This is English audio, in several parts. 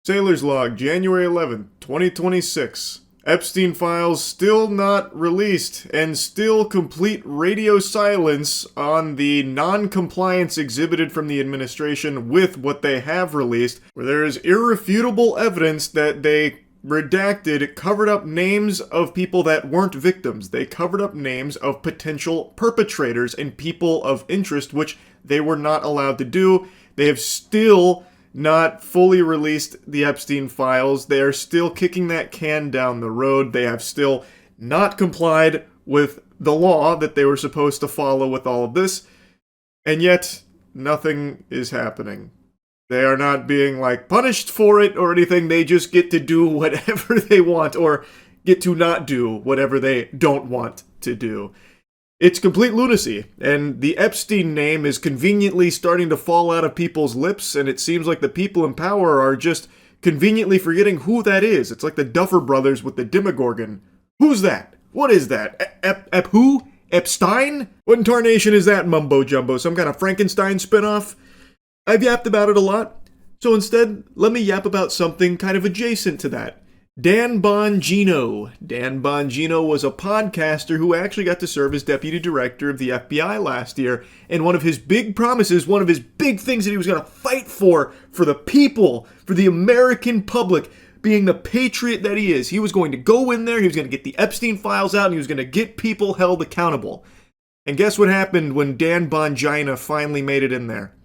Sailor's Log, January 11th, 2026. Epstein files still not released, and still complete radio silence on the non-compliance exhibited from the administration with what they have released, where there is irrefutable evidence that they redacted, covered up names of people that weren't victims. They covered up names of potential perpetrators and people of interest, which they were not allowed to do. They have still not fully released the Epstein files. They are still kicking that can down the road. They have still not complied with the law that they were supposed to follow with all of this. And yet, nothing is happening. They are not being, punished for it or anything. They just get to do whatever they want, or get to not do whatever they don't want to do. It's complete lunacy, and the Epstein name is conveniently starting to fall out of people's lips, and it seems like the people in power are just conveniently forgetting who that is. It's like the Duffer Brothers with the Demogorgon. Who's that? What is that? Who? Epstein? What in tarnation is that mumbo-jumbo? Some kind of Frankenstein spinoff? I've yapped about it a lot, so instead, let me yap about something kind of adjacent to that. Dan Bongino. Dan Bongino was a podcaster who actually got to serve as deputy director of the FBI last year, and one of his big promises, one of his big things that he was going to fight for the people, for the American public, being the patriot that he is. He was going to go in there, he was going to get the Epstein files out, and he was going to get people held accountable. And guess what happened when Dan Bongino finally made it in there?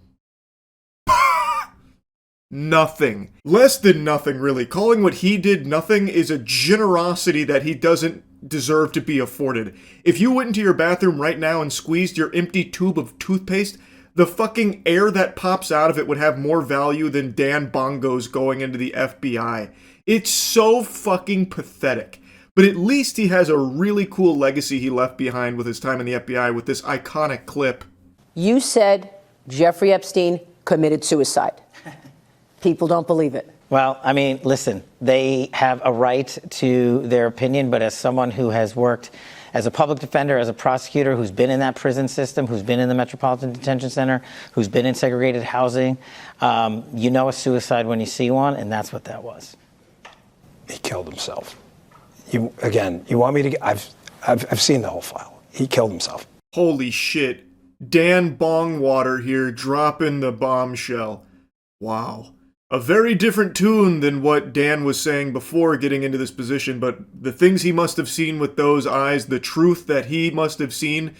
Nothing. Less than nothing, really. Calling what he did nothing is a generosity that he doesn't deserve to be afforded. If you went into your bathroom right now and squeezed your empty tube of toothpaste, the fucking air that pops out of it would have more value than Dan Bongo's going into the FBI. It's so fucking pathetic. But at least he has a really cool legacy he left behind with his time in the FBI with this iconic clip. You said Jeffrey Epstein committed suicide. People don't believe it. Well, I mean, listen, they have a right to their opinion, but as someone who has worked as a public defender, as a prosecutor, who's been in that prison system, who's been in the Metropolitan Detention Center, who's been in segregated housing, you know a suicide when you see one, and that's what that was. He killed himself. You want me to? I've seen the whole file. He killed himself. Holy shit. Dan Bongwater here dropping the bombshell. Wow. A very different tune than what Dan was saying before getting into this position, but the things he must have seen with those eyes, the truth that he must have seen,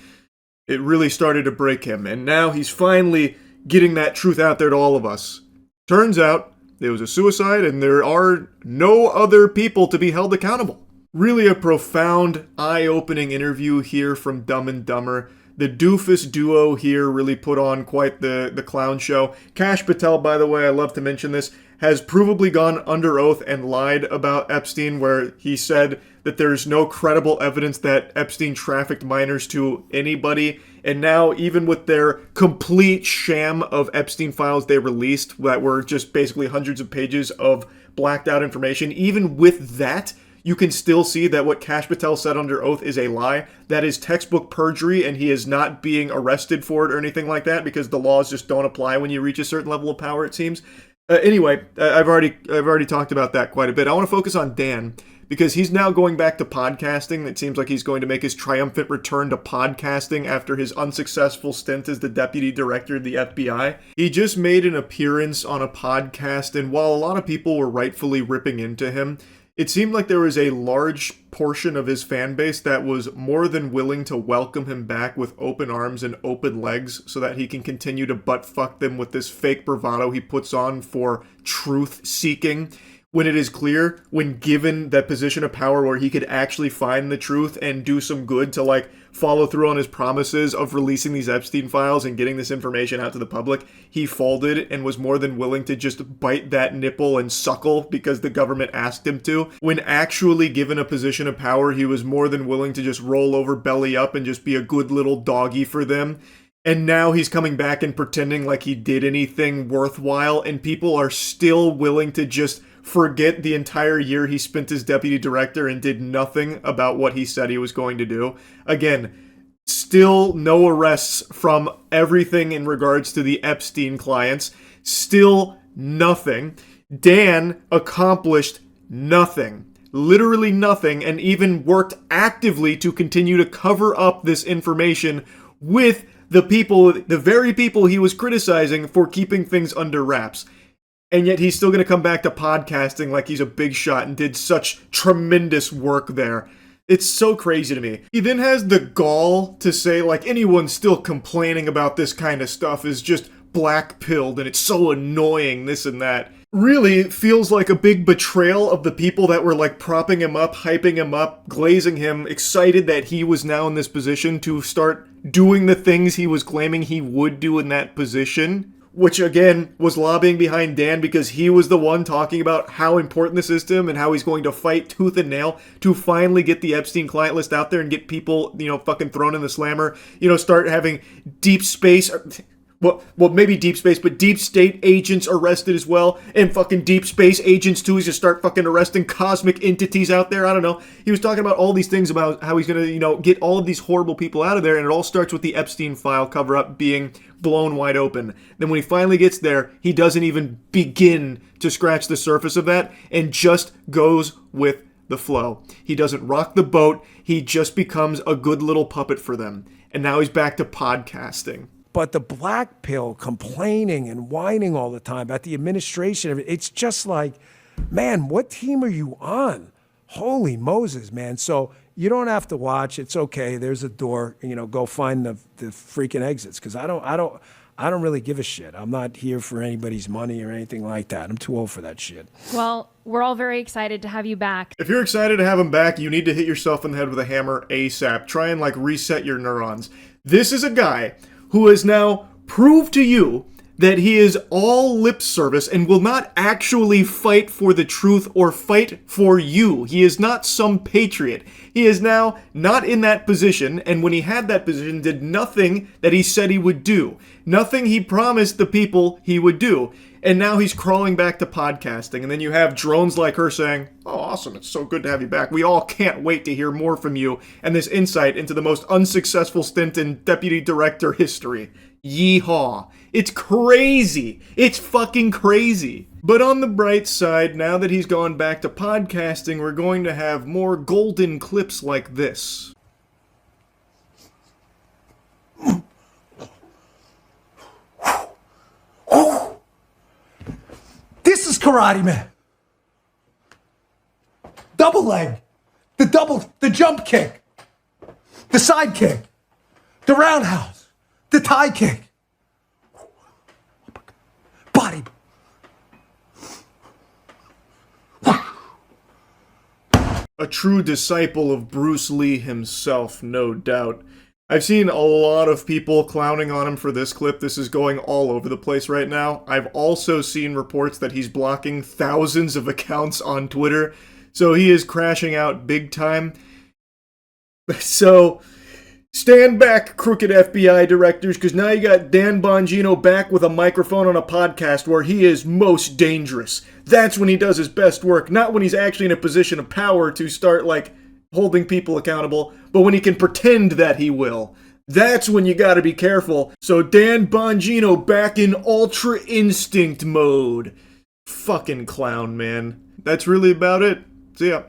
it really started to break him. And now he's finally getting that truth out there to all of us. Turns out it was a suicide and there are no other people to be held accountable. Really a profound, eye-opening interview here from Dumb and Dumber. The doofus duo here really put on quite the clown show. Kash Patel, by the way, I love to mention this, has provably gone under oath and lied about Epstein, where he said that there's no credible evidence that Epstein trafficked minors to anybody. And now, even with their complete sham of Epstein files they released that were just basically hundreds of pages of blacked out information, even with that, you can still see that what Kash Patel said under oath is a lie. That is textbook perjury, and he is not being arrested for it or anything like that because the laws just don't apply when you reach a certain level of power, it seems. Anyway, I've already talked about that quite a bit. I want to focus on Dan because he's now going back to podcasting. It seems like he's going to make his triumphant return to podcasting after his unsuccessful stint as the deputy director of the FBI. He just made an appearance on a podcast, and while a lot of people were rightfully ripping into him, it seemed like there was a large portion of his fan base that was more than willing to welcome him back with open arms and open legs so that he can continue to butt-fuck them with this fake bravado he puts on for truth-seeking, when it is clear, when given that position of power where he could actually find the truth and do some good to, follow through on his promises of releasing these Epstein files and getting this information out to the public, he folded and was more than willing to just bite that nipple and suckle because the government asked him to. When actually given a position of power, he was more than willing to just roll over belly up and just be a good little doggy for them. And now he's coming back and pretending like he did anything worthwhile, and people are still willing to just forget the entire year he spent as deputy director and did nothing about what he said he was going to do. Again, still no arrests from everything in regards to the Epstein clients. Still nothing. Dan accomplished nothing. Literally nothing, and even worked actively to continue to cover up this information with the very people he was criticizing for keeping things under wraps. And yet he's still going to come back to podcasting like he's a big shot and did such tremendous work there. It's so crazy to me. He then has the gall to say, like, anyone still complaining about this kind of stuff is just black-pilled and it's so annoying, this and that. Really, it feels like a big betrayal of the people that were, like, propping him up, hyping him up, glazing him, excited that he was now in this position to start doing the things he was claiming he would do in that position. Which, again, was lobbying behind Dan because he was the one talking about how important this is to him and how he's going to fight tooth and nail to finally get the Epstein client list out there and get people, fucking thrown in the slammer. Start having deep space... Well, maybe deep space, but deep state agents arrested as well, and fucking deep space agents too. He's just start fucking arresting cosmic entities out there. I don't know. He was talking about all these things about how he's gonna, get all of these horrible people out of there, and it all starts with the Epstein file cover-up being blown wide open. Then when he finally gets there, he doesn't even begin to scratch the surface of that, and just goes with the flow. He doesn't rock the boat. He just becomes a good little puppet for them. And now he's back to podcasting. But the black pill, complaining and whining all the time about the administration, it's just like, man, what team are you on? Holy Moses, man. So you don't have to watch. It's okay. There's a door. Go find the freaking exits, because I don't really give a shit. I'm not here for anybody's money or anything like that. I'm too old for that shit. Well, we're all very excited to have you back. If you're excited to have him back, you need to hit yourself in the head with a hammer ASAP. Try and reset your neurons. This is a guy who has now proved to you that he is all lip service and will not actually fight for the truth or fight for you. He is not some patriot. He is now not in that position, and when he had that position, did nothing that he said he would do. Nothing he promised the people he would do. And now he's crawling back to podcasting. And then you have drones like her saying, "Oh, awesome, it's so good to have you back. We all can't wait to hear more from you." And this insight into the most unsuccessful stint in deputy director history. Yeehaw. It's crazy. It's fucking crazy. But on the bright side, now that he's gone back to podcasting, we're going to have more golden clips like this. This is karate, man. Double leg. The jump kick. The side kick. The roundhouse. The tie kick. Body. A true disciple of Bruce Lee himself, no doubt. I've seen a lot of people clowning on him for this clip. This is going all over the place right now. I've also seen reports that he's blocking thousands of accounts on Twitter, so he is crashing out big time. So, stand back, crooked FBI directors, because now you got Dan Bongino back with a microphone on a podcast where he is most dangerous. That's when he does his best work, not when he's actually in a position of power to start, holding people accountable, but when he can pretend that he will. That's when you gotta be careful. So Dan Bongino back in Ultra Instinct mode. Fucking clown, man. That's really about it. See ya.